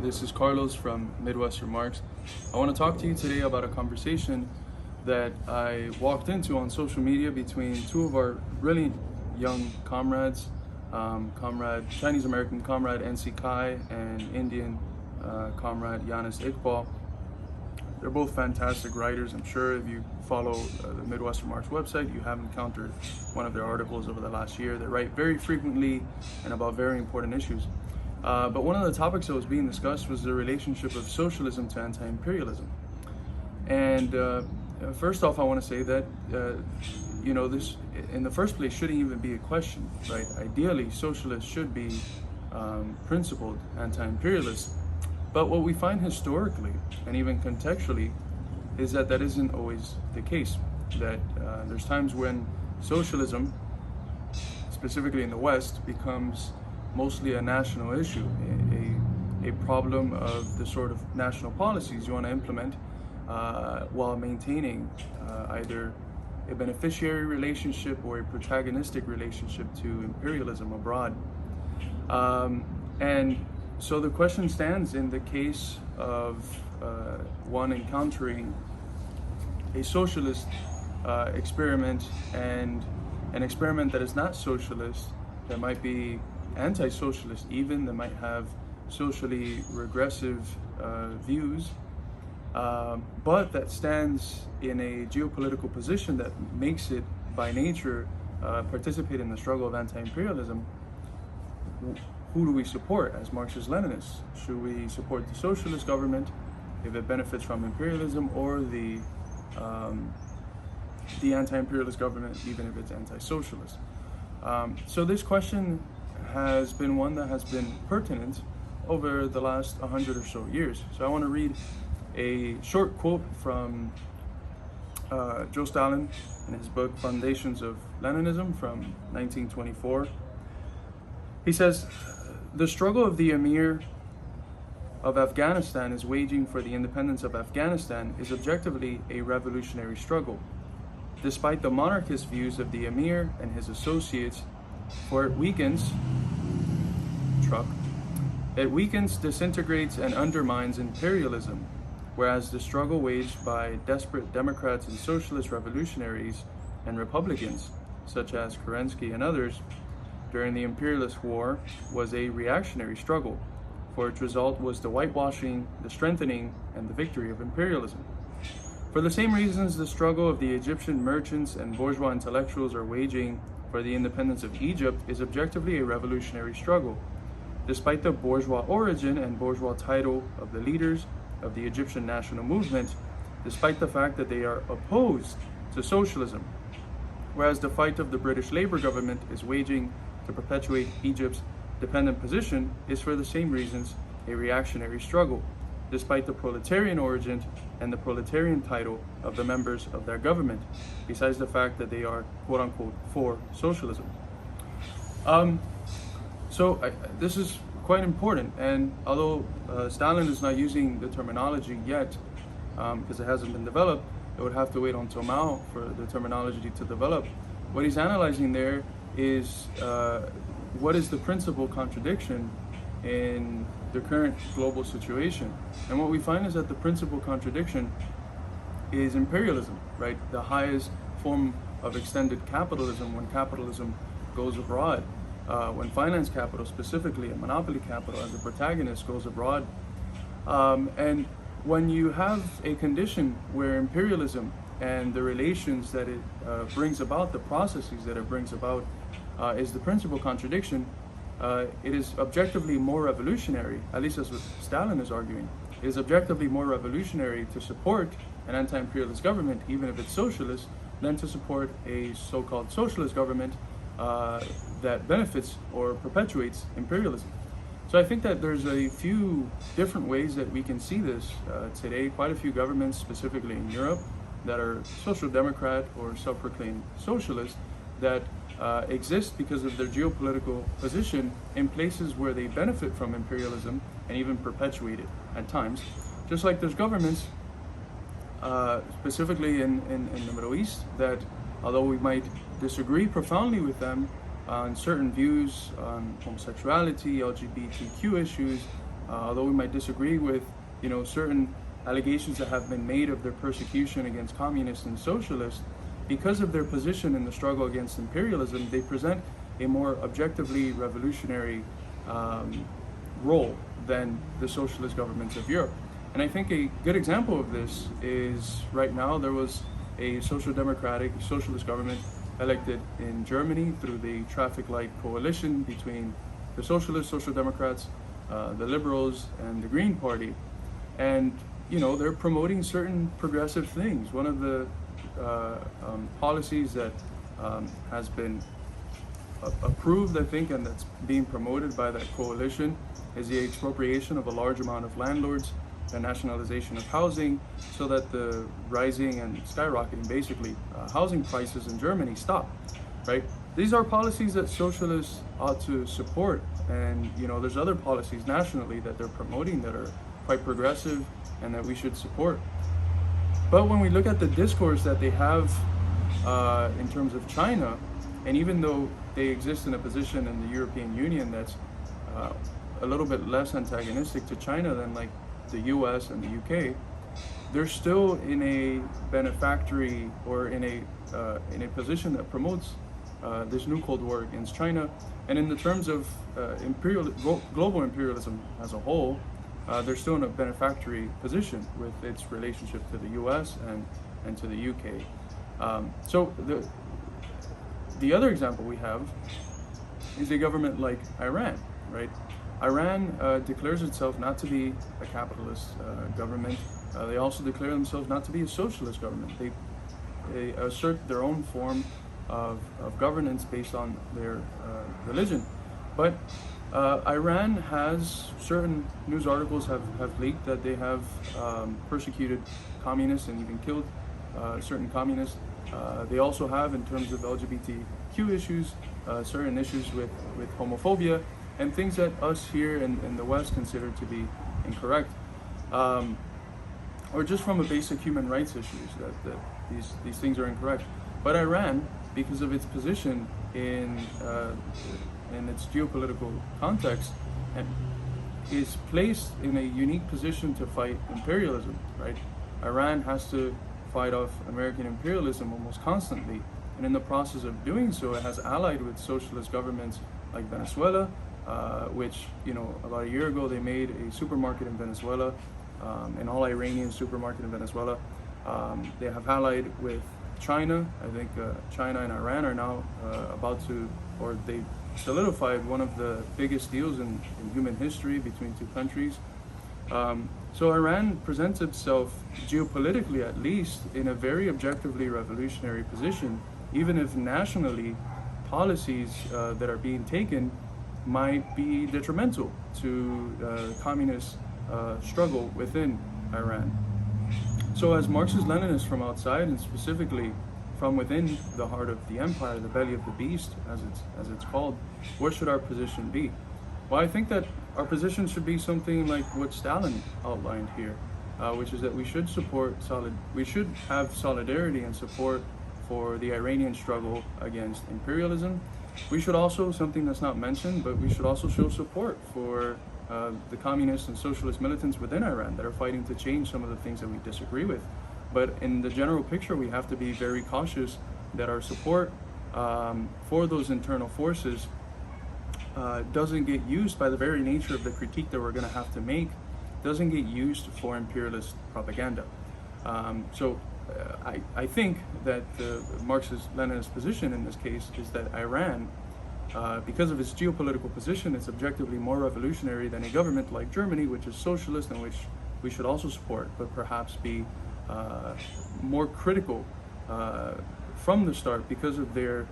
This is Carlos from Midwestern Marx. I want to talk to you today about a conversation that I walked into on social media between two of our really young comrades, Chinese American comrade NC Kai and Indian comrade Yanis Iqbal. They're both fantastic writers. I'm sure if you follow the Midwestern Marx website, you have encountered one of their articles over the last year. They write very frequently and about very important issues. But one of the topics that was being discussed was the relationship of socialism to anti-imperialism. And first off, I want to say that, this in the first place shouldn't even be a question, right? Ideally, socialists should be principled anti-imperialists. But what we find historically and even contextually is that that isn't always the case. That there's times when socialism, specifically in the West, becomes mostly a national issue, a problem of the sort of national policies you want to implement while maintaining either a beneficiary relationship or a protagonistic relationship to imperialism abroad. And so the question stands in the case of one encountering a socialist experiment and an experiment that is not socialist, that might be anti-socialist even, that might have socially regressive views, but that stands in a geopolitical position that makes it by nature participate in the struggle of anti-imperialism. Who do we support as Marxist-Leninists? Should we support the socialist government if it benefits from imperialism, or the anti-imperialist government even if it's anti-socialist? So this question has been one that has been pertinent over the last 100 or so years. So I want to read a short quote from Joe Stalin in his book Foundations of Leninism from 1924. He says, "The struggle of the Emir of Afghanistan is waging for the independence of Afghanistan is objectively a revolutionary struggle, despite the monarchist views of the Emir and his associates, for it weakens, disintegrates, and undermines imperialism, whereas the struggle waged by desperate Democrats and socialist revolutionaries and Republicans, such as Kerensky and others, during the imperialist war was a reactionary struggle, for its result was the whitewashing, the strengthening, and the victory of imperialism. For the same reasons the struggle of the Egyptian merchants and bourgeois intellectuals are waging for the independence of Egypt is objectively a revolutionary struggle, despite the bourgeois origin and bourgeois title of the leaders of the Egyptian national movement, despite the fact that they are opposed to socialism, whereas the fight of the British Labour government is waging to perpetuate Egypt's dependent position is for the same reasons a reactionary struggle, despite the proletarian origin and the proletarian title of the members of their government, besides the fact that they are quote-unquote for socialism." This is quite important, and although Stalin is not using the terminology yet because it hasn't been developed, it would have to wait until Mao for the terminology to develop. What he's analyzing there is what is the principal contradiction in the current global situation. And what we find is that the principal contradiction is imperialism, right? The highest form of extended capitalism, when capitalism goes abroad, when finance capital, specifically a monopoly capital as a protagonist, goes abroad. And when you have a condition where imperialism and the relations that it brings about, the processes that it brings about, is the principal contradiction, it is objectively more revolutionary, at least as what Stalin is arguing, it is objectively more revolutionary to support an anti-imperialist government, even if it's socialist, than to support a so-called socialist government that benefits or perpetuates imperialism. So I think that there's a few different ways that we can see this today. Quite a few governments, specifically in Europe, that are social democrat or self-proclaimed socialist, that exist because of their geopolitical position in places where they benefit from imperialism and even perpetuate it at times. Just like there's governments, specifically in the Middle East, that although we might disagree profoundly with them on certain views on homosexuality, LGBTQ issues, although we might disagree with, certain allegations that have been made of their persecution against communists and socialists, because of their position in the struggle against imperialism, they present a more objectively revolutionary role than the socialist governments of Europe. And I think a good example of this is right now there was a social democratic socialist government elected in Germany through the traffic light coalition between the socialists, social democrats, the liberals, and the Green Party. And they're promoting certain progressive things. One of the policies that has been approved, I think, and that's being promoted by that coalition is the expropriation of a large amount of landlords and nationalization of housing, so that the rising and skyrocketing, basically, housing prices in Germany stop, right? These are policies that socialists ought to support, and there's other policies nationally that they're promoting that are quite progressive and that we should support. But when we look at the discourse that they have in terms of China, and even though they exist in a position in the European Union that's a little bit less antagonistic to China than like the US and the UK, they're still in a benefactory or in a position that promotes this new Cold War against China. And in the terms of global imperialism as a whole, they're still in a benefactory position with its relationship to the US and to the UK. So the other example we have is a government like Iran, right? Iran declares itself not to be a capitalist government. They also declare themselves not to be a socialist government. They assert their own form of governance based on their religion. But Iran has, certain news articles have leaked that they have persecuted communists and even killed certain communists. They also have, in terms of LGBTQ issues, certain issues with homophobia and things that us here in the West consider to be incorrect, or just from a basic human rights issues that these things are incorrect. But Iran, because of its position in its geopolitical context, and is placed in a unique position to fight imperialism, right? Iran has to fight off American imperialism almost constantly, and in the process of doing so, it has allied with socialist governments like Venezuela, which, about a year ago they made a supermarket in Venezuela, an all-Iranian supermarket in Venezuela. They have allied with China. I think China and Iran are now about to, or they solidified one of the biggest deals in human history between two countries. So Iran presents itself, geopolitically at least, in a very objectively revolutionary position, even if nationally policies that are being taken might be detrimental to communist struggle within Iran. So as Marxist-Leninists from outside, and specifically from within the heart of the empire, the belly of the beast, as it's called, what should our position be? Well, I think that our position should be something like what Stalin outlined here, which is that we should have solidarity and support for the Iranian struggle against imperialism. We should also, something that's not mentioned, but we should also show support for the communist and socialist militants within Iran that are fighting to change some of the things that we disagree with. But in the general picture, we have to be very cautious that our support for those internal forces doesn't get used, by the very nature of the critique that we're going to have to make, doesn't get used for imperialist propaganda. I think that the Marxist-Leninist position in this case is that Iran, because of its geopolitical position, is objectively more revolutionary than a government like Germany, which is socialist and which we should also support, but perhaps be more critical from the start because of their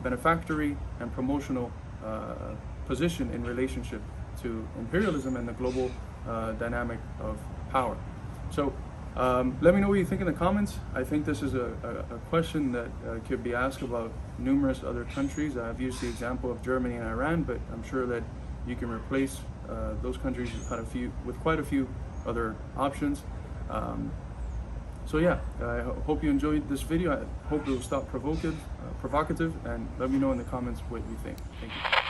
benefactory and promotional position in relationship to imperialism and the global dynamic of power. So let me know what you think in the comments. I think this is a question that could be asked about numerous other countries. I've used the example of Germany and Iran, but I'm sure that you can replace those countries with quite a few other options. So yeah, I hope you enjoyed this video. I hope it will stop provocative, and let me know in the comments what you think. Thank you.